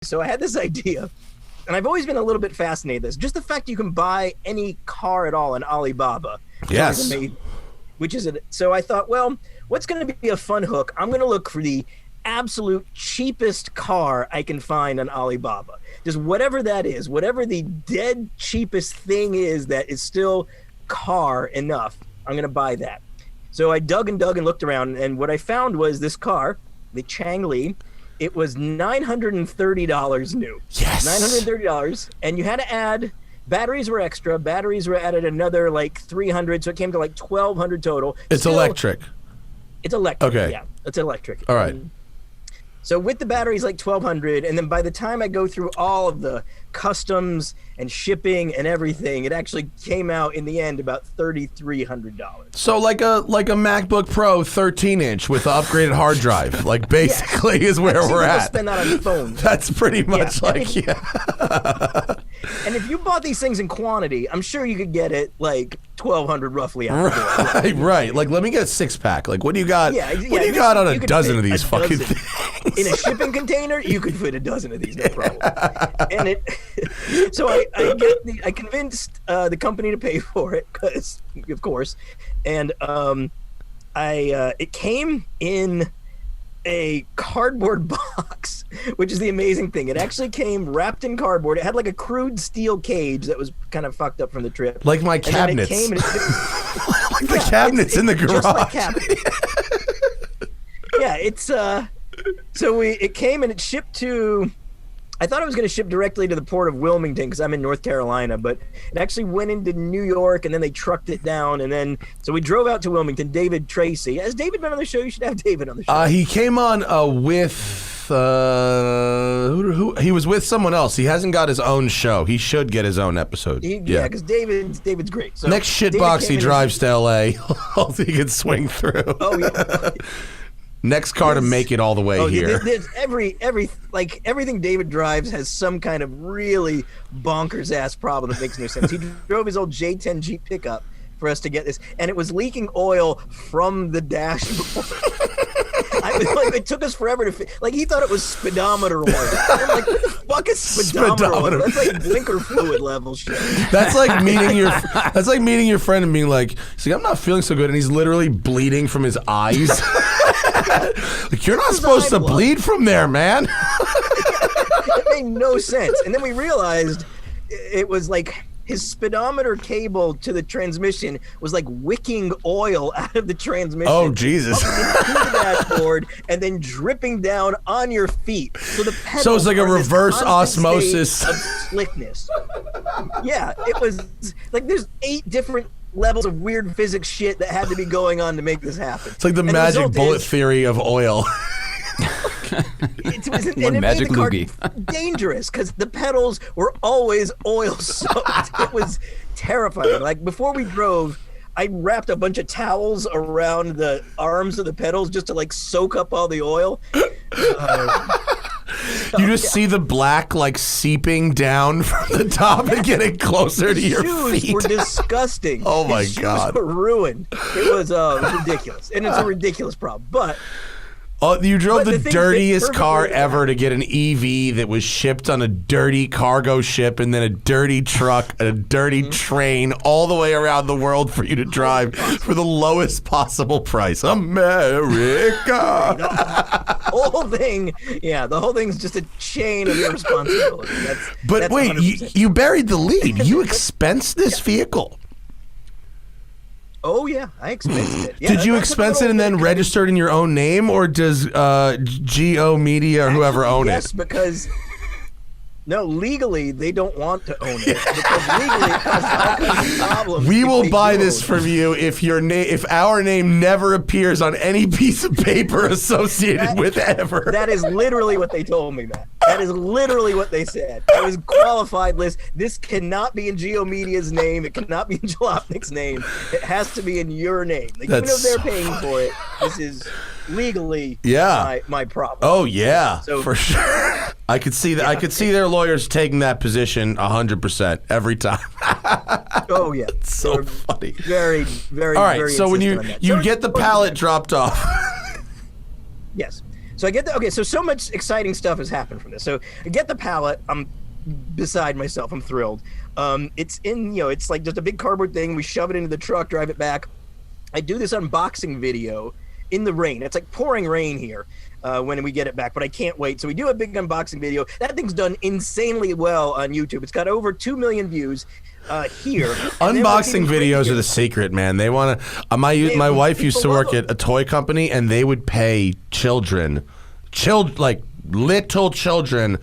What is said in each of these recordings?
So I had this idea, and I've always been a little bit fascinated with this. Just the fact you can buy any car at all on Alibaba. Yes. So I thought, well, what's going to be a fun hook? I'm going to look for the absolute cheapest car I can find on Alibaba. Just whatever that is, whatever the dead cheapest thing is that is still car enough, I'm going to buy that. So I dug and looked around, and what I found was this car, the Changli. It was $930 new. Yes. $930, and you had to add, batteries were extra. Batteries were added another like 300, so it came to like 1,200 total. It's electric. It's electric. Okay. Yeah, it's electric. All right. So with the batteries, like 1,200, and then by the time I go through all of the customs and shipping and everything, it actually came out in the end about $3,300. So like a MacBook Pro 13-inch with an upgraded hard drive, like basically is where we're at. Spend that on phones. That's pretty much And if you bought these things in quantity, I'm sure you could get it like 1,200 roughly out of it. Right. Like, let me get a 6-pack. Like, what do you got? What do you got on a dozen of these fucking things? In a shipping container, you could fit a dozen of these, no problem. And so I convinced the company to pay for it, because of course, and it came in a cardboard box, which is the amazing thing. It actually came wrapped in cardboard. It had like a crude steel cage that was kind of fucked up from the trip. Like my cabinets. Like the cabinets in the garage. Just like cabinets. Yeah, it's so it came and it shipped to, I thought it was going to ship directly to the port of Wilmington because I'm in North Carolina, but it actually went into New York, and then they trucked it down, and then so we drove out to Wilmington. David Tracy, has David been on the show? You should have David on the show. He came on with he was with someone else. He hasn't got his own show. He should get his own episode. Yeah, because David's great. So next shitbox he drives to LA, he can swing through. Oh yeah. Next car to make it all the way here. There's everything David drives has some kind of really bonkers ass problem that makes no sense. He drove his old J10 Jeep pickup for us to get this, and it was leaking oil from the dashboard. It took us forever to he thought it was speedometer oil. I'm like, what the fuck is speedometer oil? That's like blinker fluid level shit. That's like meeting your friend and being like, see, I'm not feeling so good, and he's literally bleeding from his eyes. Like, you're not supposed to bleed from there, man. It made no sense. And then we realized it was like his speedometer cable to the transmission was like wicking oil out of the transmission. Oh, Jesus. Up into the dashboard and then dripping down on your feet. So the pedals it's like a reverse osmosis of slickness. Yeah, it was like there's 8 different levels of weird physics shit that had to be going on to make this happen. It's like the magic bullet theory of oil. It made the car dangerous because the pedals were always oil soaked. It was terrifying. Like before we drove, I wrapped a bunch of towels around the arms of the pedals just to like soak up all the oil. You just see the black like seeping down from the top and getting closer to your feet. Shoes were disgusting. Oh my Shoes God. were ruined. It was ridiculous, and it's a ridiculous problem. But you drove the dirtiest car ever to get an EV that was shipped on a dirty cargo ship, and then a dirty truck and a dirty train all the way around the world for you to drive for the lowest possible price. America. The whole thing's just a chain of irresponsibility. But wait, you buried the lead. You expensed this vehicle. Oh yeah, I expensed it. Yeah, did you expense it and then register it in your own name, or does Geo Media or whoever own it? Yes, because legally they don't want to own it because legally it causes all kinds of problems. We will buy this from you if our name never appears on any piece of paper associated with Ever. That is literally what they told me, Matt. That is literally what they said. I was qualified list. This cannot be in Geo Media's name. It cannot be in Jalopnik's name. It has to be in your name. Like, even though they're paying for it, this is legally my problem. Oh yeah, so, for sure. I could see that. I could see their lawyers taking that position 100% every time. Oh yeah, it's so funny. Very, very. All right, very so when you get the pallet dropped off. Yes. So I get so much exciting stuff has happened from this. So I get the pallet. I'm beside myself. I'm thrilled. It's in, it's like just a big cardboard thing. We shove it into the truck, drive it back. I do this unboxing video in the rain. It's like pouring rain here when we get it back, but I can't wait. So we do a big unboxing video. That thing's done insanely well on YouTube. It's got over 2 million views here. Unboxing videos are the secret, man. They want to. My wife used to work at a toy company, and they would pay children, like little children,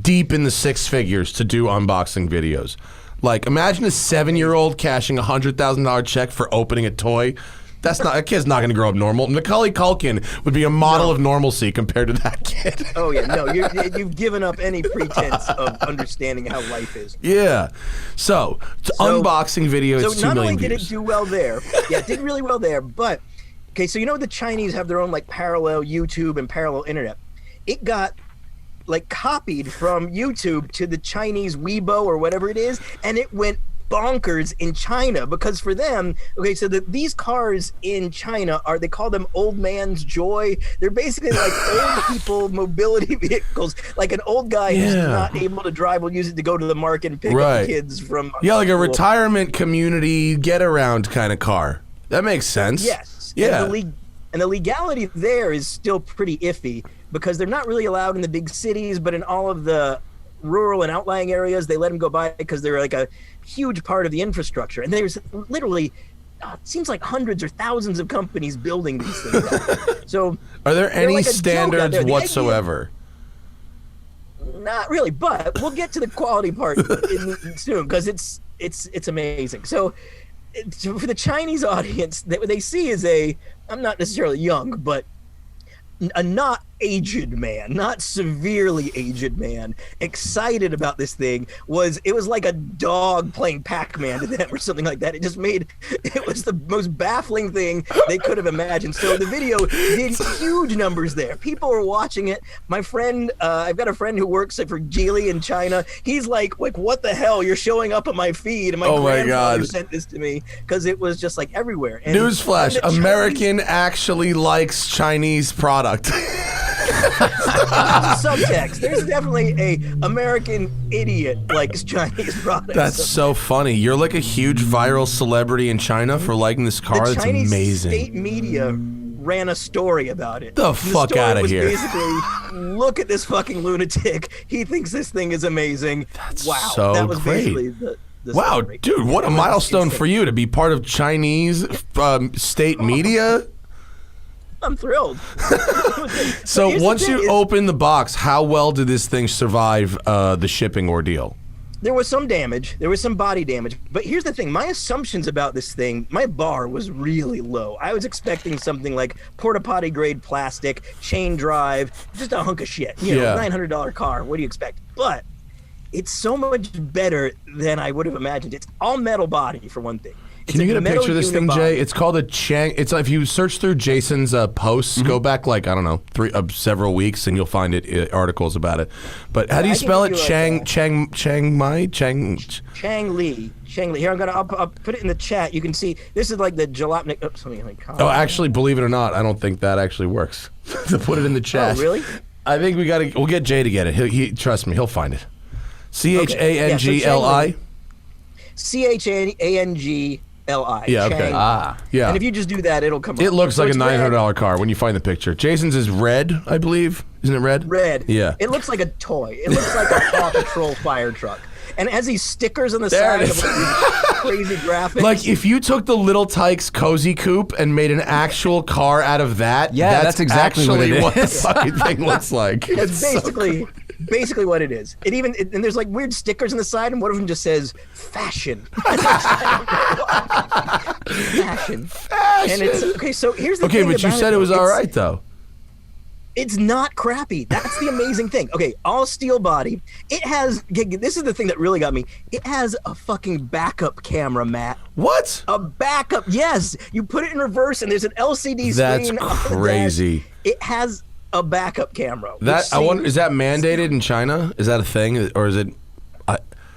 deep in the 6 figures to do unboxing videos. Like, imagine a 7-year-old cashing $100,000 check for opening a toy. A kid's not going to grow up normal. Macaulay Culkin would be a model of normalcy compared to that kid. Oh yeah, no, you've given up any pretense of understanding how life is. Yeah. So unboxing video. So it's 2 not million only did views. it do well there, it did really well there. But okay, so the Chinese have their own like parallel YouTube and parallel internet. It got like copied from YouTube to the Chinese Weibo or whatever it is, and it went bonkers in China because for them, so these cars in China they call them old man's joy. They're basically like old people mobility vehicles. Like an old guy who's not able to drive will use it to go to the market and pick up kids from like a retirement community get around kind of car. That makes sense. Yes. Yeah. And the legality there is still pretty iffy because they're not really allowed in the big cities, but in all of the rural and outlying areas, they let them go by because they're like a huge part of the infrastructure. And there's literally, it seems like hundreds or thousands of companies building these things. So, are there any like standards whatsoever? Not really, but we'll get to the quality part soon because it's amazing. So for the Chinese audience, what they see is I'm not necessarily young, but a not aged man, not severely aged man, excited about this thing. It was like a dog playing Pac-Man to them or something like that. It was the most baffling thing they could have imagined. So the video did huge numbers there. People were watching it. My friend, I've got a friend who works for Geely in China. He's like, what the hell? You're showing up on my feed. And my grandfather sent this to me because it was just like everywhere. And newsflash, American actually likes Chinese product. Subtext. There's definitely a American idiot likes Chinese products. That's so funny. You're like a huge viral celebrity in China for liking this car. That's amazing. The Chinese state media ran a story about it. The fuck out of here. Basically, look at this fucking lunatic. He thinks this thing is amazing. That's wow. So that was great. basically the wow, story. Dude, what a milestone for you to be part of Chinese state media. I'm thrilled. So once you open the box, how well did this thing survive the shipping ordeal? There was some damage. There was some body damage. But here's the thing. My assumptions about this thing, my bar was really low. I was expecting something like porta potty grade plastic, chain drive, just a hunk of shit. $900 car. What do you expect? But it's so much better than I would have imagined. It's all metal body, for one thing. Can you get a picture of this thing, Jay? It's called a Chang. It's if you search through Jason's posts, go back like I don't know, several weeks, and you'll find articles about it. But how do you spell it? Chang Li. Here, I'll put it in the chat. You can see this is like the jalopnik. Oh, something like. Oh, actually, believe it or not, I don't think that actually works. To put it in the chat. Oh, really? I think we'll get Jay to get it. He trust me, he'll find it. CHANGLI. CHANGLI. Yeah, okay. Chang. Yeah. And if you just do that, it'll come up. It looks like a $900 car when you find the picture. Jason's is red, I believe. Isn't it red? Red. Yeah. It looks like a toy. It looks like a Paw Patrol fire truck. And it has these stickers on the side of crazy graphics. Like if you took the Little Tikes Cozy Coupe and made an actual car out of that, that's exactly what the fucking thing looks like. It's basically what it is. And there's like weird stickers on the side, and one of them just says fashion. Fashion. And it's okay. So here's the thing. Okay, but you said it was all right though. It's not crappy. That's the amazing thing. Okay, all steel body. It has. This is the thing that really got me. It has a fucking backup camera, Matt. What? A backup? Yes. You put it in reverse, and there's an LCD screen. That's crazy. It has a backup camera. I wonder, is that mandated in China? Is that a thing, or is it?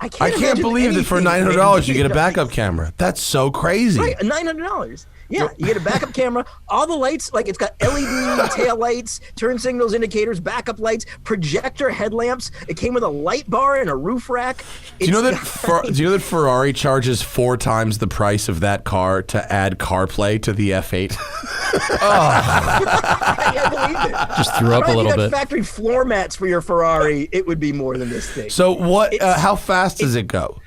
I can't believe that for $900 you get a backup camera. That's so crazy. Right, $900. Yeah, you get a backup camera. All the lights, like it's got LED tail lights, turn signals, indicators, backup lights, projector headlamps. It came with a light bar and a roof rack. Do you know that Ferrari charges 4 times the price of that car to add CarPlay to the F8? I believe it. Just threw up a little bit. Factory floor mats for your Ferrari, it would be more than this thing. So what? How fast does it go?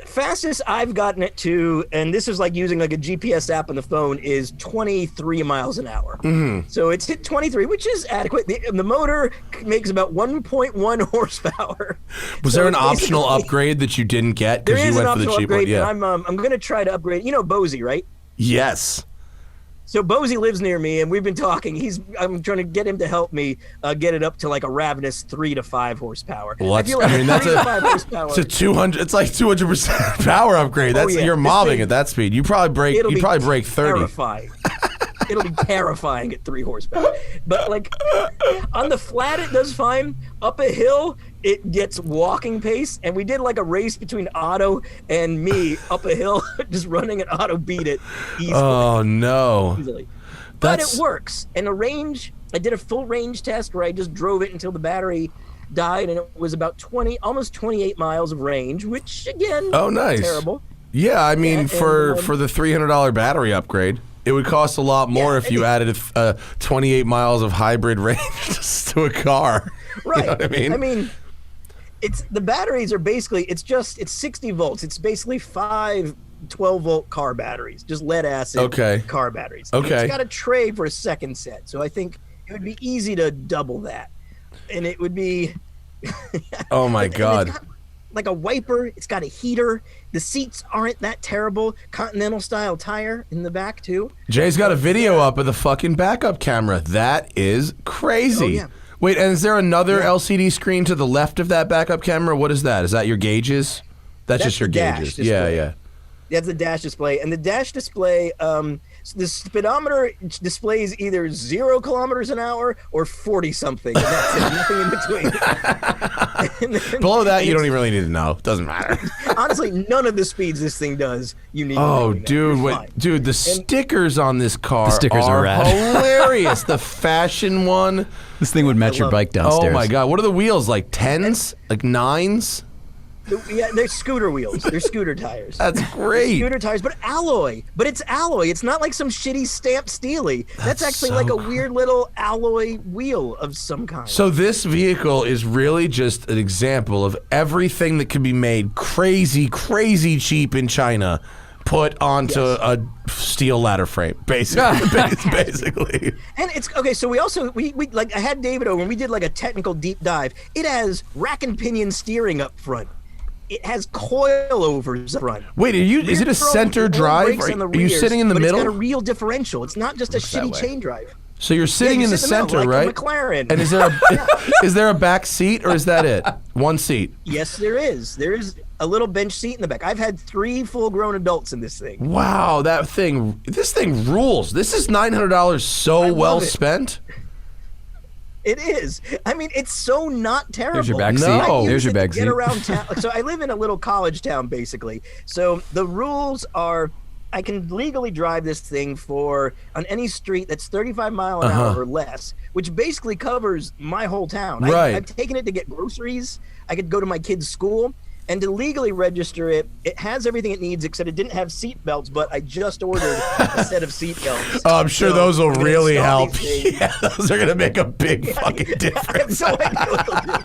Fastest I've gotten it to, and this is like using like a GPS app on the phone, is 23 miles an hour. So it's hit 23, which is adequate. The motor makes about 1.1 horsepower. Was there an optional upgrade that you didn't get because you went for the cheap one? Yeah. I'm going to try to upgrade. You know Bozy, right? Yes. So Bozy lives near me, and we've been talking. I'm trying to get him to help me get it up to like a ravenous 3 to 5 horsepower. Well, I feel like that's 3 to 5 horsepower. It's a 200. It's like 200% power upgrade. That's you're mobbing at that speed. You probably break. You probably break 30. Terrifying. It'll be terrifying at 3 horsepower. But like on the flat, it does fine. Up a hill, it gets walking pace. And we did like a race between Otto and me up a hill, just running, and Otto beat it easily. Oh no! Easily. But it works. And the range, I did a full range test where I just drove it until the battery died, and it was about almost 28 miles of range, which again, nice. Terrible. Yeah, I mean for the $300 battery upgrade. It would cost a lot more if you added 28 miles of hybrid range to a car. Right. You know what I mean? The batteries are basically, it's 60 volts. It's basically 5 12-volt car batteries, just lead acid car batteries. Okay. And it's got a tray for a second set, so I think it would be easy to double that. And it would be... Oh, my God. Like a wiper, it's got a heater. The seats aren't that terrible. Continental style tire in the back too. Jay's got a video up of the fucking backup camera. That is crazy. Oh, yeah. Wait, and is there another LCD screen to the left of that backup camera? What is that? Is that your gauges? That's just your gauges. Yeah. That's the dash display, and the dash display, the speedometer displays either 0 kilometers an hour or 40 something. And that's it, nothing in between. Below that, you don't even really need to know. Doesn't matter. Honestly, none of the speeds this thing does, you need. Oh, dude, the stickers on this car are rad. Hilarious. The fashion one. This thing would match your bike downstairs. Oh my God, what are the wheels? Like 10s? Like 9s? Yeah, they're scooter wheels. They're scooter tires. That's great. Scooter tires, but alloy. But it's alloy. It's not like some shitty stamped steely. That's actually like a weird little alloy wheel of some kind. So this vehicle is really just an example of everything that can be made crazy, crazy cheap in China, put onto a steel ladder frame, basically. And it's okay. So we like I had David over and we did like a technical deep dive. It has rack and pinion steering up front. It has coilovers up front. Wait, is it a center drive? Are you sitting in the middle? It's got a real differential. It's not just a shitty chain drive. So you're sitting in the center, like right? A McLaren. And is there a back seat, or is that it? One seat? Yes, there is. There is a little bench seat in the back. I've had 3 full-grown adults in this thing. Wow, this thing rules. This is $900 so well spent. It is. I mean, it's so not terrible. There's your back seat. No. There's your back seat. Get around town. So I live in a little college town, basically. So the rules are, I can legally drive this thing on any street that's 35 mile an hour or less, which basically covers my whole town. Right. I've taken it to get groceries. I could go to my kid's school. And to legally register it, it has everything it needs, except it didn't have seat belts, but I just ordered a set of seat belts. Oh, I'm sure those will really help. Yeah, those are going to make a big fucking difference. I have no idea what they'll do.